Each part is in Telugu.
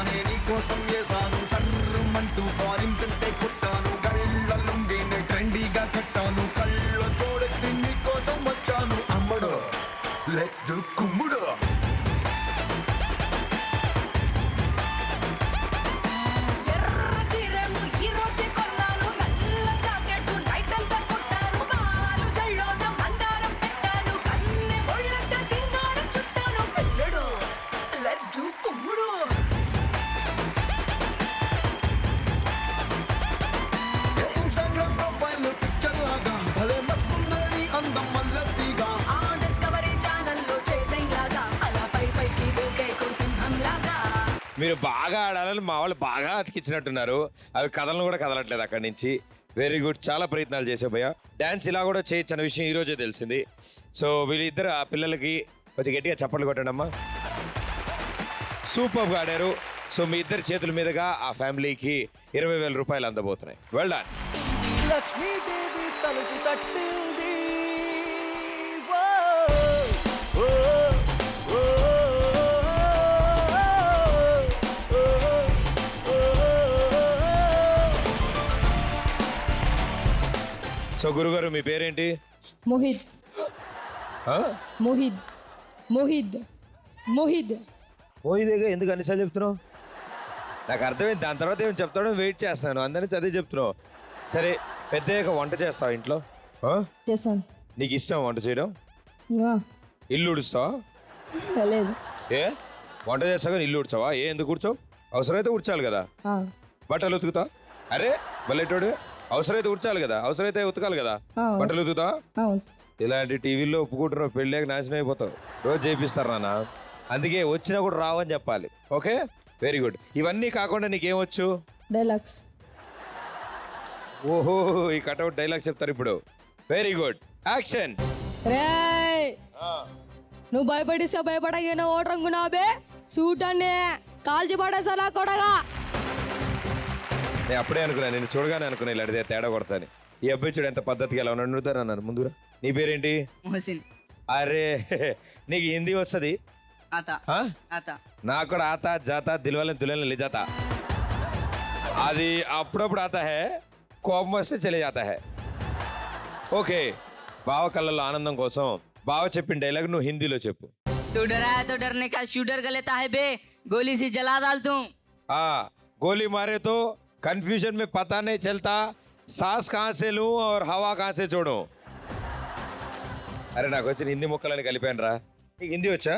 తానే నీ కోసం చేశాను సర్రమంటూ ఫారిన్ సెంటే కొట్టాను గళ్ళ లుంగిని ట్రెండీగా కట్టాను కళ్ళ చూడెత్తి నీ కోసం వచ్చాను అమ్మడు లెట్స్ డు కుమ్ముడు మీరు బాగా ఆడాలని మా వాళ్ళు బాగా అతికిచ్చినట్టున్నారు. అవి కథలను కూడా కదలట్లేదు అక్కడి నుంచి. వెరీ గుడ్, చాలా ప్రయత్నాలు చేసే భయ్య. డాన్స్ ఇలా కూడా చేయొచ్చు అన్న విషయం ఈరోజే తెలిసింది. సో వీళ్ళిద్దరు ఆ పిల్లలకి కొంచెం గట్టిగా చప్పట్లు కొట్టండి అమ్మా. సూపర్గా ఆడారు. సో మీ ఇద్దరి చేతుల మీదుగా ఆ ఫ్యామిలీకి 20,000 రూపాయలు అందబోతున్నాయి. Well done. లక్ష్మీదేవి తలుపు తట్టింది. సో గురుగారు మీ పేరేంటి? మోహిద్. మోహిద్ మోహిద్ మోహిద్ మోహిదేగా ఎందుకు అన్నిసార్లు చెప్తున్నావు? నాకు అర్థమైంది. దాని తర్వాత ఏం చెప్తాడో వెయిట్ చేస్తున్నాను. అందరినీ చదివి చెప్తున్నావు. సరే, పెద్దయ్యాక వంట చేస్తావా ఇంట్లో? చేస్తాను. నీకు ఇష్టం వంట చేయడం? ఇల్లు ఉడుస్తావా? లేదు. ఏ వంట చేస్తావు కానీ ఇల్లు ఉడ్చావా? ఎందుకు కూర్చోవు? అవసరమైతే ఉడ్చాలి కదా. బట్టలు ఉతుకుతావా? అరే బల్లెటోడు, అవసరమైతే ఉడ్చాలి కదా, అవసరమైతే ఉతకాలి కదా. బట్టలు ఉతుకుతావా? ఇలాంటి టీవీల్లో ఒప్పుకుంటున్నావు, పెళ్ళాక నాశనం అయిపోతావు. రోజు చేపిస్తారు నాన్న. అందుకే వచ్చినా కూడా రావని చెప్పాలి. Okay, very good. ఇవన్నీ కాకుండా నీకేమొచ్చు? డైలాగ్స్. ఓహో, ఈ కట్అవుట్ డైలాగ్స్ చెప్తారు ఇప్పుడు. Very good, action. రేయ్, నువ్వు భయపడిస్తే భయపడగా ఓటంగున్నాబే సూట్ అన్నే కాల్చి పడేసలా కొడగా. నేను అప్పుడే అనుకున్నా, నేను చూడగానే అనుకున్నా ఇలా అడితే తేడా కొడతాను. ఈ అబ్బాయి చూడు ఎంత పద్ధతిగా ఎలా ఉన్నాడు అన్నాను ముందుగా. నీ పేరేంటి? మొహసిన్. అరే నీకు హిందీ వస్తుంది? నాకు కూడా ఆతా జాతా దిల్వాలే దుల్హన్ లే జాతా. అది అప్పుడప్పుడు ఆతా హే, కోపం వస్తే చలే జాతా హే. ఓకే, బావ కళ్ళల్లో ఆనందం కోసం బావ చెప్పిన డైలాగ్ నువ్వు హిందీలో చెప్పు. तू डरा है तो डरने का शूटर का लेता है बे, गोली से जला डाल दूं. गोली मारे तो कंफ्यूजन में पता नहीं चलता सांस कहाँ से लूं और हवा कहाँ से छोड़ूं. అరే నాకు వచ్చిన హిందీ మొక్కలని కలిపాను రా. నీకు హిందీ వచ్చా?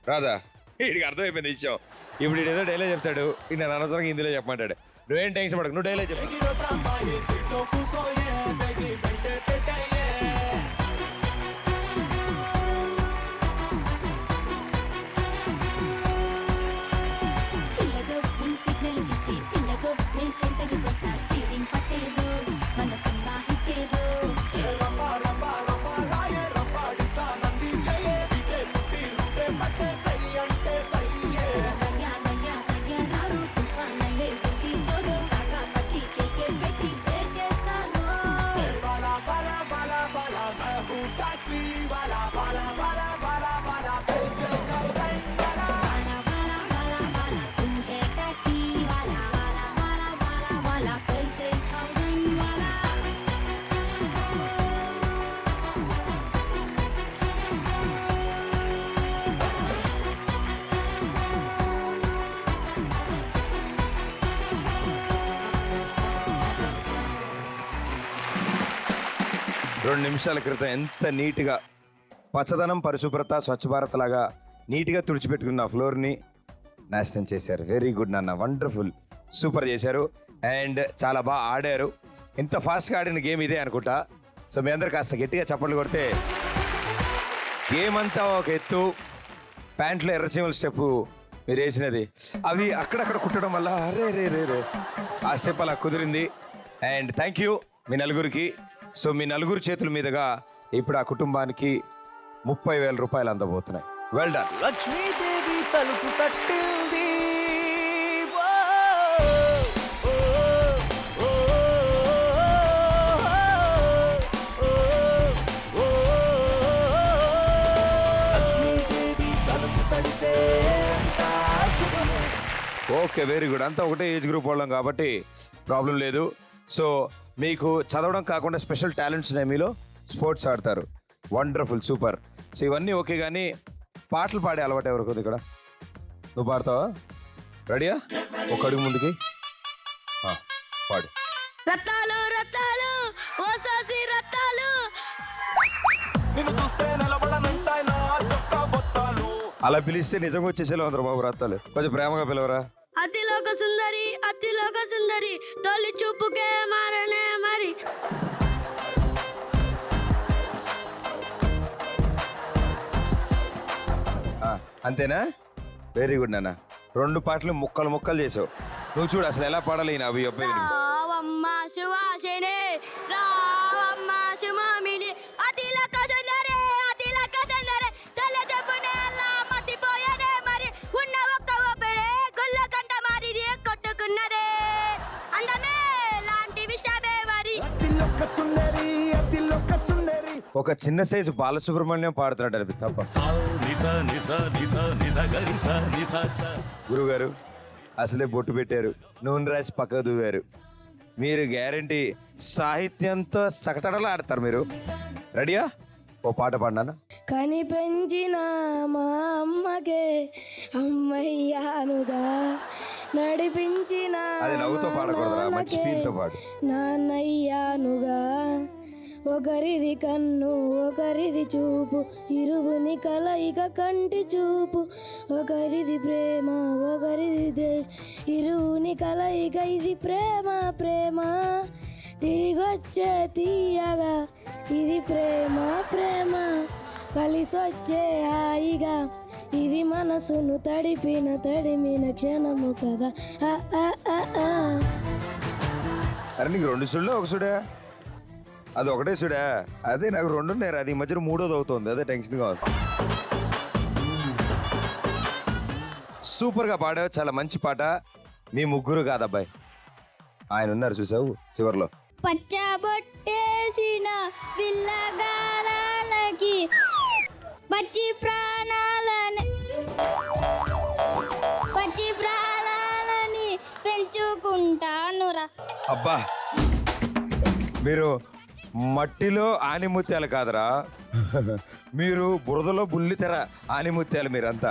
రాదా? వీడికి అర్థమైపోయింది విషయం. ఇప్పుడు ఏదో డైలాగ్ చెప్తాడు, నేను అనవసరంగా హిందీలో చెప్పమంటాడు. నువ్వేం టెన్షన్ పడకు, నువ్వు డైలాగ్ చెప్పు. రెండు నిమిషాల క్రితం ఎంత నీట్గా పచ్చదనం, పరిశుభ్రత, స్వచ్ఛ భారత్ లాగా నీట్గా తుడిచిపెట్టుకున్న ఫ్లోర్ని నాశనం చేశారు. వెరీ గుడ్ నాన్న, వండర్ఫుల్, సూపర్ చేశారు. అండ్ చాలా బాగా ఆడారు. ఇంత ఫాస్ట్గా ఆడిన గేమ్ ఇదే అనుకుంటా. సో మీ అందరు కాస్త గట్టిగా చప్పట్లు కొడితే గేమ్ అంతా ఒక ఎత్తు. ప్యాంట్లో ఎర్రచీమల స్టెప్ మీరు వేసినది అవి అక్కడక్కడ కుట్టడం వల్ల అరే రే రే రే ఆ స్టెప్ అలా కుదిరింది. అండ్ థ్యాంక్ యూ మీ నలుగురికి. సో మీ నలుగురు చేతుల మీదుగా ఇప్పుడు ఆ కుటుంబానికి 30,000 రూపాయలు అందబోతున్నాయి. Well done. లక్ష్మీదేవి తలుపు తట్టింది. ఓకే వెరీ గుడ్, అంతా ఒకటే ఏజ్ గ్రూప్ వాళ్ళం కాబట్టి ప్రాబ్లం లేదు. సో మీకు చదవడం కాకుండా స్పెషల్ టాలెంట్స్ ఉన్నాయి మీలో, స్పోర్ట్స్ ఆడతారు, వండర్ఫుల్, సూపర్. సో ఇవన్నీ ఓకే, కానీ పాటలు పాడే అలవాటు ఎవరికి ఉంది ఇక్కడ? నువ్వు పాడతావా? రెడీయా? ఒక అడుగు ముందుకి పాడు. రత్తాలు రత్తాలు ఓసాసి రత్తాలు. అలా పిలిస్తే నిజంగా వచ్చేసేలా ఉందరు బాబు రత్తాలు, కొంచెం ప్రేమగా పిలవరా. అతిలోక సుందరి అతిలోక సుందరి తొలి చూపుకే మారనే మరి. అంతేనా? వెరీ గుడ్ నాన్న. 2 పాటలు ముక్కలు చేసావు. నువ్వు చూడు అసలు ఎలా పాడాలి నా అవి అబ్బాయి. రావమ్మ సువాసిని రావమ్మ సుమామిని అతిలోక సుందరి అతిలోక సుందరి తల చెప్పునే మతిపోయేదే మరి. ఉన్న ఒక్క ఊపిరే గుల్ల కంట మారి కొట్టుకున్నదే అందమే లాంటి విషయమే మరి. ఒక చిన్న సైజు బాలసుబ్రహ్మణ్యం పాడుతున్నాడు అనిపిస్తా. గురుగారు అసలే బొట్టు పెట్టారు, నూనె రాసి పక్కకు దూవారు. మీరు గ్యారంటీ సాహిత్యంతో సకటడలా ఆడతారు మీరు. రెడీయా? ఓ పాట పాడినానా? కని పెంచిన మా అమ్మకే అమ్మయ్యానుగా నడిపించిన అది నవ్వుతో పాడకూడదురా, మంచి ఫీల్ తో పాడు. నాన్నయ్యానుగా ఒకరిది కన్ను ఒకరిది చూపు ఇరువుని కలయిక కంటి చూపు. ఒకరిది ప్రేమ ఒకరిది దేశ ఇరువుని కలయిక ఇది ప్రేమ ప్రేమ. తిరిగొచ్చే తీయగా ఇది ప్రేమ ప్రేమ. కలిసొచ్చే హాయిగా ఇది మనసును తడిమిన క్షణము కదా. అరే నీకు 2 సుళ్ళు ఒక సుడా? అది ఒకటే సుడా? అదే నాకు 2 ఉన్నాయి, అది ఈ మధ్యలో 3వది అవుతుంది, అదే టెన్షన్గా ఉంది. సూపర్గా పాడావు, చాలా మంచి పాట. మీ ముగ్గురు కాదబ్బాయి, ఆయన ఉన్నారు చూసావు చివర్లో. పచ్చబొట్టేసిన పిల్లగాలకి పచ్చి ప్రాణాలని పెంచుకుంటానురా. అబ్బా మీరు మట్టిలో ఆనిముత్యాలు కాదురా, మీరు బురదలో బుల్లితెర ఆనిముత్యాలు మీరంతా.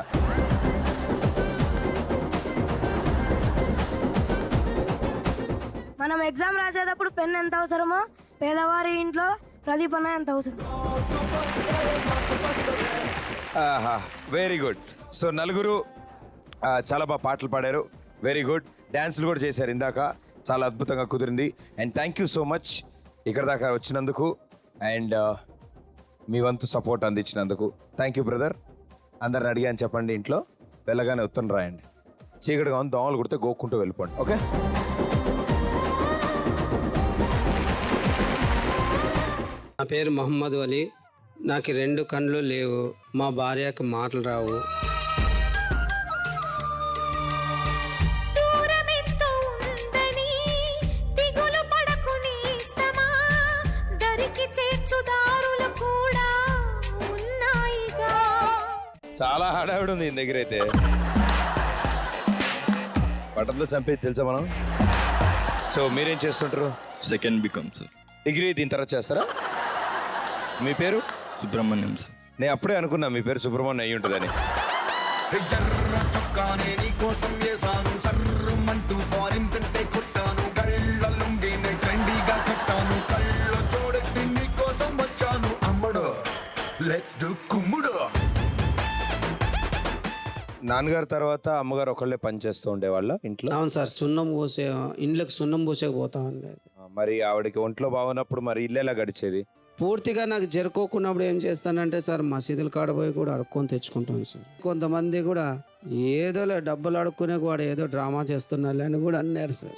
మనం ఎగ్జామ్ రాసేటప్పుడు పెన్ ఎంత అవసరమో పేదవారి ఇంట్లో ప్రదీపన ఎంత అవసరం. ఆహా వెరీ గుడ్. సో నలుగురు చాలా బాగా పాటలు పాడారు, వెరీ గుడ్. డ్యాన్సులు కూడా చేశారు ఇందాక, చాలా అద్భుతంగా కుదిరింది. And thank you so much ఇక్కడ దాకా వచ్చినందుకు అండ్ మీ వంతు సపోర్ట్ అందించినందుకు. Thank you brother. అందరిని అడిగాను చెప్పండి, ఇంట్లో వెళ్ళగానే ఉత్తరం రాయండి. చీకటిగా ఉంది, దోమలు కుడితే గోక్కుంటూ వెళ్ళిపోండి, ఓకే? నా పేరు మహమ్మద్ అలీ. నాకు 2 కళ్ళు లేవు, మా భార్యకు మాటలు రావు. చాలా హడావిడి ఉంది ఈయన దగ్గర అయితే. బట్టలతో చంపేది తెలుసా మనం. సో మీరేం చేస్తుంటారు? Second BCom sir. డిగ్రీ దీని తర్వాత చేస్తారా? మీ పేరు? సుబ్రహ్మణ్యం సార్. నేను అప్పుడే అనుకున్నా మీ పేరు సుబ్రహ్మణ్యం అయ్యి ఉంటుందని. ఎర్ర చొక్కానే నీ కోసం వేసాను, సర్రమంటూ ఫారిన్ సెంటే కొట్టాను, గరిళ్ళ లుంగిని ట్రెండీగా కట్టాను, కళ్ళ చూడెత్తి నీ కోసం వచ్చాను. అమ్మడు లెట్స్ డు కుమ్ముడు. నాన్నగారు తర్వాత అమ్మగారు ఒకళ్ళే పని చేస్తూ ఉండేవాళ్ళ ఇంట్లో? అవును సార్, ఇండ్లకు సున్నం పోసేకపోతా ఉండేది. మరి ఆవిడకి ఒంట్లో బాగున్నప్పుడు మరి ఇల్లు ఎలా గడిచేది? పూర్తిగా నాకు జరుకోకున్నప్పుడు ఏం చేస్తానంటే సార్, మసీదుల కాడ పోయి కూడా అడుక్కొని తెచ్చుకుంటాను సార్. కొంతమంది కూడా ఏదోలే డబ్బులు అడుక్కునే కూడా ఏదో డ్రామా చేస్తున్నారు అని కూడా అన్నారు సార్.